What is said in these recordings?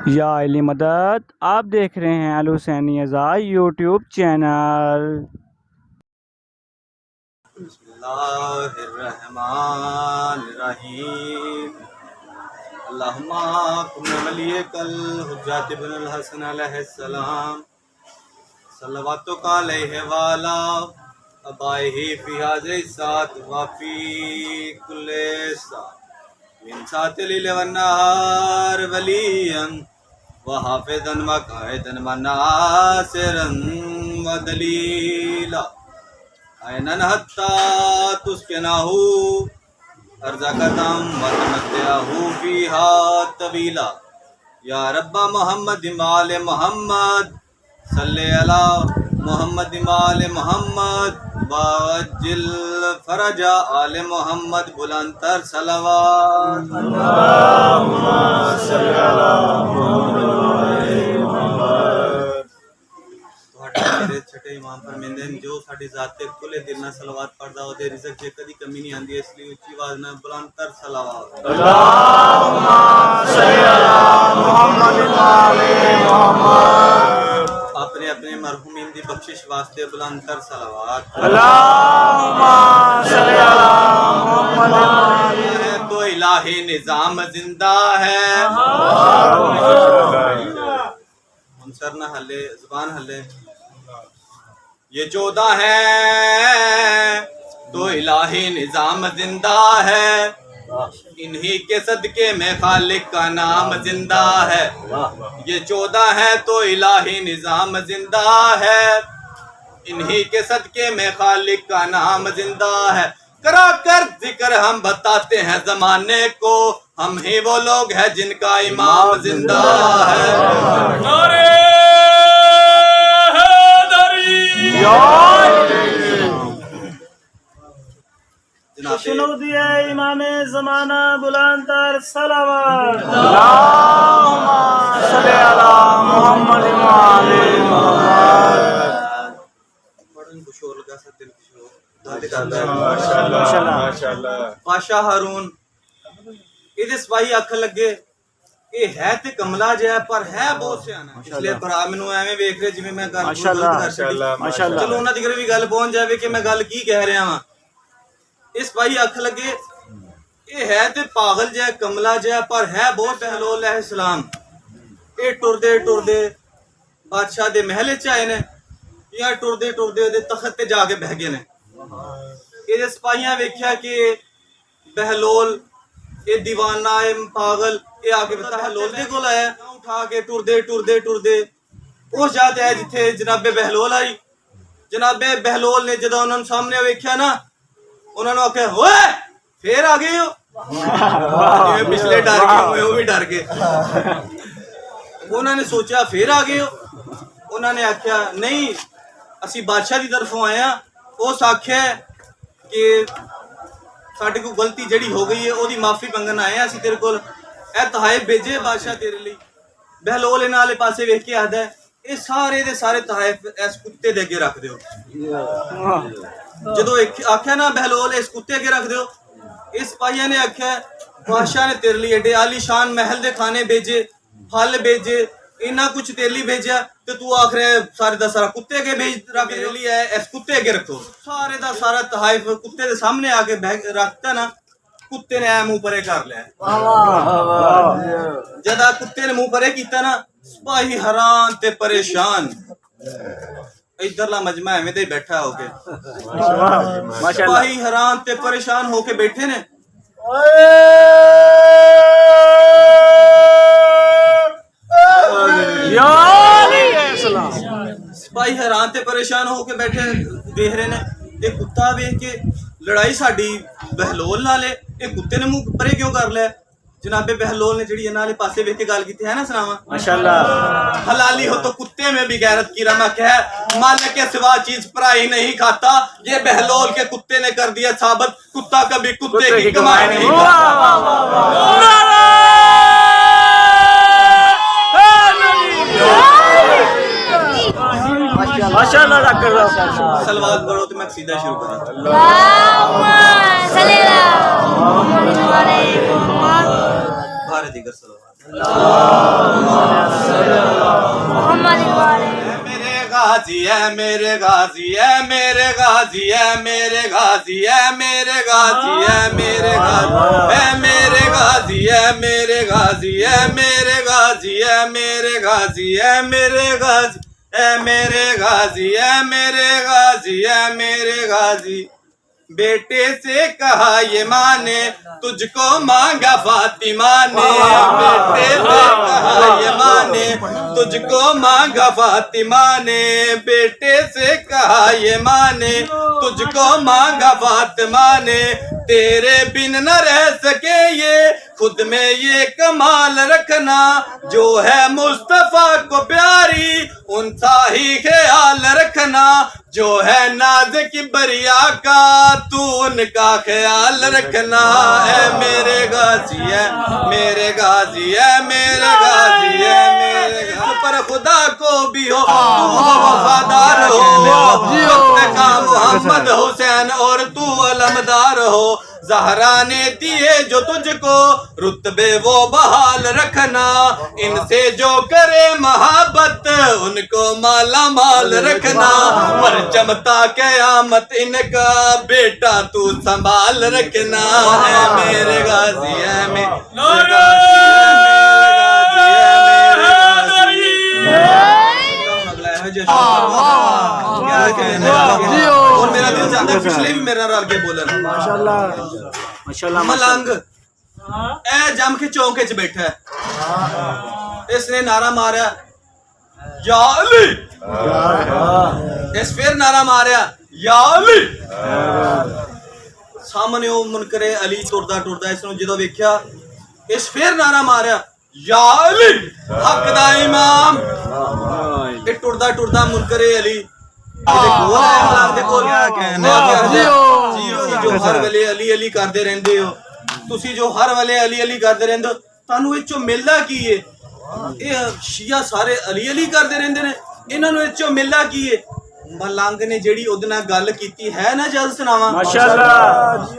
یا علی مدد، آپ دیکھ رہے ہیں الحسینی اعزاز یوٹیوب چینل۔ بسم اللہ الرحمن الرحیم۔ اللہم کن ولیک الحجۃ بن الحسن علیہ السلام صلواتک علیہ وعلی آبائہ فی ہذہ الساعۃ وفی کل ساعۃ من ساعۃ اللیل والنہار ولیٰ وحافظا وقائدا وناصرا ودلیلا عیناً حتی تسکنہ ارزقتم وتمتعہ فیہا طویلا۔ یا رب محمد وآل محمد صلی علی محمد وآل محمد وعجل فرج آل محمد، بلند تر صلوات۔ اللہم صلی علی محمد محمد۔ میرے چھٹے امام فرمیندن جو ساڈی ذات تے کھلے دل نال صلوات پڑھدا او دے رزق چ کدی کمی نہیں آندی، اس لیے اونچی آواز نال بلند تر صلوات۔ اللہم صلی علی محمد محمد۔ اپنے اپنے مرحومین دی بخشش واسطے بلند تر صلوات۔ اللہم صلی علی محمد۔ تو الہی نظام زندہ ہے، منصر نہ ہلے، زبان ہلے۔ یہ 14 ہے تو الہی نظام زندہ ہے، انہی کے صدقے میں خالق کا نام زندہ ہے۔ یہ 14 ہے تو الہی نظام زندہ ہے، انہی کے صدقے میں خالق کا نام زندہ ہے۔ کرا کر ذکر ہم بتاتے ہیں زمانے کو، ہم ہی وہ لوگ ہیں جن کا امام زندہ ہے۔ نعرہ شنودی امام زمانہ، بلند تر صلوات۔ اللہم صلی علی محمد وآل محمد۔ بڑن کو شور لگا سا، دل کی شور ماشاءاللہ۔ پاشا ہارون یہ سپاہی آکھ لگے یہ ہے تے کملا جہ پر ہے بہت سیانا، اس لیے برا مینوں ایویں ویکھ رہے جویں میں گل کر چھڈی۔ چلو انہاں دی بھی گل پہنچ جاوے کہ میں گل کی کہہ رہا ہاں۔ اس بھائی آکھ لگے یہ ہے تے پاگل جہ کملا جہ پر ہے بہت بہلول علیہ السلام۔ یہ ٹردے ٹردے بادشاہ دے محل چ آئے نے، یا ٹردے ٹردے دے تخت تے جا کے بہ گئے نے۔ یہ سپاہیاں ویکھیا کہ بہلول یہ دیوانہ ہے پاگل، یہ آ کے بہلول دے کول آیا، اٹھا کے ٹردے ٹردے ٹردے اس جاتے ہے جتھے جناب بہلول آئی۔ جناب بہلول نے جدوں انہوں سامنے ویکھیا نا، انہوں نے آکھیا ہوئے پھر آ گئے ہو، پچھلے ڈر گئے وہ بھی ڈر گئے۔ انہوں نے سوچا پھر آ گئے ہو، انہوں نے آکھیا نہیں اسی بادشاہ دی طرفوں آئے ہیں، اس آکھیا کہ ساڈے کو غلطی جڑی ہو گئی ہے وہ دی معافی منگن آئے ہیں، اسی تیرے کول اے تحائف بھیجے بادشاہ تیرے لیے۔ بہلول انہاں والے پاسے ویکھ کے آخدا ہے یہ سارے دے سارے تحائف اس کتے دے اگے رکھ دیو۔ جدو آکھیا نا بہلول اس کتے اگے رکھ دیو، اس سپاہیاں نے آکھیا بادشاہ نے تیرے لیے ایڈے عالی شان محل دے کھانے بھیجے، پھل بھیجے، اتنا کچھ تیرے لیے بھیجا تے تو آکھ رہے سارے دا سارا کتے اگے بھیج رکھ میرے لیے ہے، اس کتے اگے رکھو۔ سارے دا سارا تحائف کتے دے سامنے آ کے رکھتا نا، کتے نے منہ پرے کر لیا۔ جدا کتے نے منہ پرے کیتا نا، سپاہی حیران تے پریشان، ادھرلا مجمع ایویں تے بیٹھا ہو کے، سپاہی حیران تے پریشان ہو کے بیٹھے نے۔ سپاہی حیران تے پریشان ہو کے بیٹھے دیکھ رہے نے، یہ کتا ویکھ کے لڑائی ساڈی بہلول نال ہے، یہ کتے نے منہ پرے کیوں کر لیا؟ جناب بہلول نے جڑی انہاں والے پاسے ویکھ کے گل کیتی ہے نا سناواں ماشاءاللہ۔ حلالی ہو تو کتے میں بھی غیرت کی رمق ہے، مالک کے سوا چیز پرائی نہیں کھاتا، یہ بہلول کے کتے نے کر دیا ثابت، کتا کبھی کتے کی کمائی نہیں کھاتا۔ ماشاءاللہ ڈاکٹر صاحب سلوات پڑھو تو میں قصیدہ شروع کروں۔ اللہم صلی اللہ علیہ وسلم۔ بھارت دیگر صلوات۔ غازی ہے میرے غازی ہے میرے غازی ہے میرے غازی ہے میرے غازی ہے میرے غازی ہے میرے غازی ہے میرے غازی ہے میرے غازی ہے میرے غازی ہے میرے غازی ہے میرے غازی ہے میرے غازی بیٹے سے کہا یہ ماں نے تجھ کو مانگا فاطمہ نے بیٹے سے کہا یہ ماں نے تجھ کو مانگا فاطمہ نے بیٹے سے کہا یہ ماں نے تجھ کو مانگا فاطمہ نے تیرے بن نہ رہ سکے یہ خود میں یہ کمال رکھنا جو ہے مصطفیٰ کو پیاری ان سا ہی خیال رکھنا جو ہے ناز کی بریا کا تو ان کا خیال رکھنا ہے میرے غازی ہے میرے غازی ہے میرے غازی ہے میرے غازی پر خدا کو بھی ہو تو وفادار ہو کا محمد حسین اور تو علمدار ہو زہرا نے دیے جو تجھ کو رتبے وہ بحال رکھنا ان سے جو کرے محبت ان کو مالا مال رکھنا پر چمتا قیامت ان کا بیٹا تو سنبھال رکھنا ہے میرے غازی ہے میرے غازی اور میرا دل چاہتا ہے پچھلے بھی میرا رل کے بولن ملنگ اے جم کے چونکے چ بیٹھا ہے اس نے نعرہ ماریا یا علی اس پھر نعرہ ماریا یا علی سامنے وہ منکر علی ٹردا ٹردا اس نے جدوں ویکھیا اس پھر نعرہ ماریا یا علی حق دا امام یہ ٹردا ٹردا منکر علی جو ہر ویلے علی علی کردے رہندے ہو تسی جو ہر ویلے علی علی کردے رہندے ہو تانوں اے چوں ملدا کی ہے اے شیعہ سارے علی علی کردے رہندے نے انہاں نوں اے چوں ملدا کی ہے ملنگ نے جیڑی اودے نال گل کیتی ہے نا جل سناواں ماشاءاللہ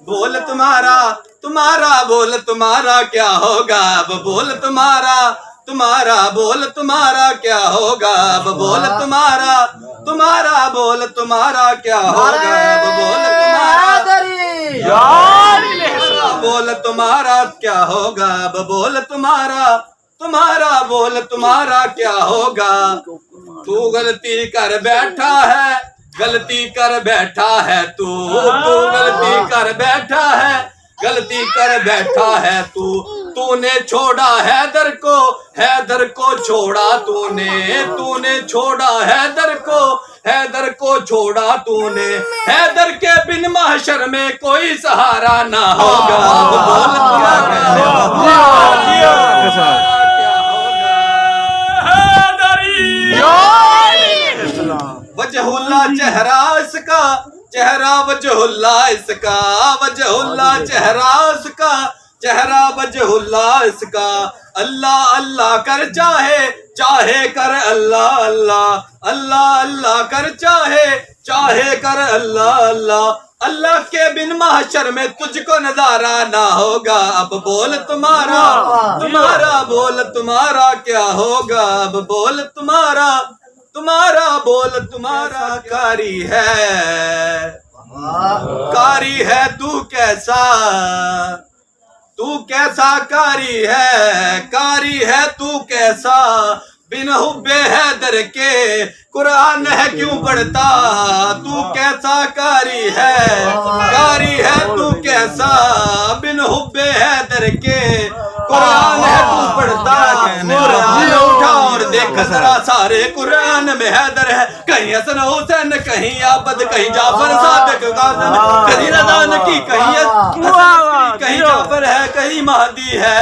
بول تمہارا تمہارا بول تمہارا کیا ہوگا اب بول تمہارا تمہارا بول تمہارا کیا ہوگا اب بول تمہارا تمہارا بول تمہارا کیا ہوگا اب بول تمہارا بول تمہارا کیا ہوگا اب بول تمہارا تمہارا بول تمہارا کیا ہوگا تو غلطی کر بیٹھا ہے غلطی کر بیٹھا ہے تو غلطی کر بیٹھا ہے غلطی کر بیٹھا ہے تو نے چھوڑا حیدر کو چھوڑا تو نے چھوڑا حیدر کو چھوڑا تو نے حیدر کے بن محشر میں کوئی سہارا نہ ہوگا بول وجہ اللہ چہرہ اس کا چہرہ وجہ اللہ اس کا وجہ اللہ چہرہ اس کا چہرہ وجہ اللہ اس کا اللہ اللہ کر چاہے کر اللہ اللہ اللہ اللہ کر چاہے کر اللہ اللہ اللہ کے بن محشر میں تجھ کو نظارہ نہ ہوگا اب بول تمہارا بول تمہارا کیا ہوگا اب بول تمہارا بول تمہارا کاری ہے تو کیسا کاری ہے تو کیسا بن حب حیدر کے قرآن ہے کیوں پڑھتا تو کیسا کاری ہے تو کیسا بن حب حیدر کے قرآن ہے تو پڑھتا قرآن اٹھا اور دیکھ ذرا سارے قرآن میں حیدر ہے کہیں حسن حسین کہیں عابد کہیں جعفر صادق قاسم کہیں رضا نکی کہیں جعفر ہے کہیں مہدی ہے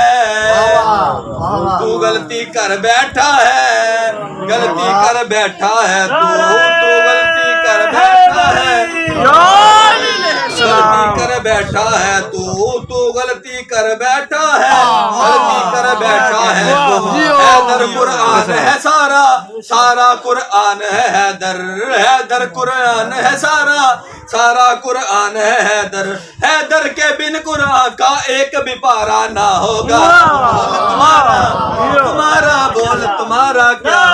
تو غلطی کر بیٹھا ہے غلطی کر بیٹھا ہے تو غلطی کر بیٹھا ہے غلطی کر بیٹھا ہے تو غلطی کر بیٹھا ہے غلطی کر بیٹھا ہے حیدر قرآن ہے سارا قرآن ہے حیدر قرآن ہے سارا قرآن ہے حیدر کے بن قرآن کا ایک بھی پارا نہ ہوگا تمہارا بول تمہارا کیا